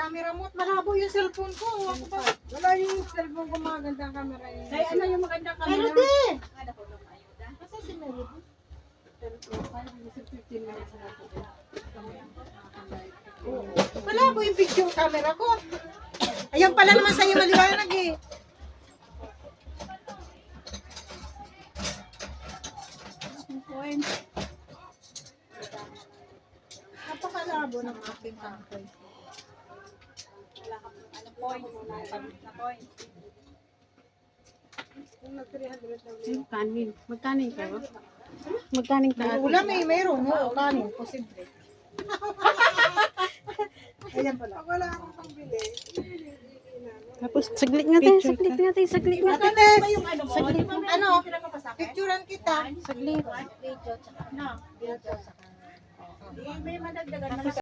camera mo at malabo yung cellphone ko. Wala yung cellphone ko magandang camera yun. Ay, ano yung magandang camera? Melody! Ano ko lang ayuda? Kasi si Melody. Malabo yung video camera ko. Ayan pala naman sa'yo maliwanag eh. Napakalabo ng aking camera. Wala ka pong ano points. Na points. Kung nag-300 na Magkanin. Magkanin kayo? Magkanin ka May ate? ulam eh, mayroon. Oo, kanin. Posible. Ayan pala. Pag wala akong pambili, Tapos saglit natin, saglit natin, saglit natin. Matanes! Yung ano mo? Saglit. Di ba may Ano? pinagpapasakit? Picturean kita. Saglit. Video, tsaka ano? Video, tsaka. May madagdagan na